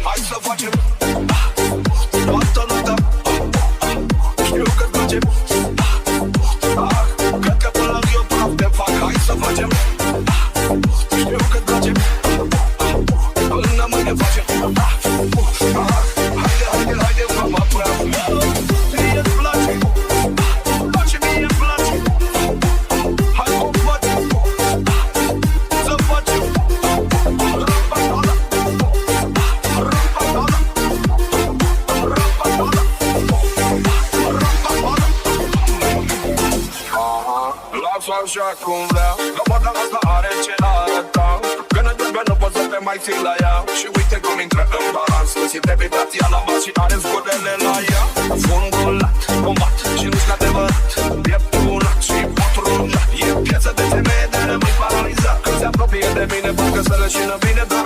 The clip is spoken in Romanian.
Hai să facem toată noaptea. Știu că-ți place. Cred că până eu praf te fac. Hai să facem. Știu că-ți place. Până mâine facem. Haide, mama, prea. Mie-ți place. Place, mie-mi place. Hai cum facem. Să facem. Lasă așa cum vrea. Că fata asta are ce arăta. Că nu pot să te mai țin la ea. Și uite cum intră în balans. Ți debitația la bas și are zgodele la ea. Fundul lat, combat și nu-ți adevărat. Pieptunat și potrunat. E piață de femeie de rămâi paralizat. Când se apropie de mine, facă să leșină bine, dar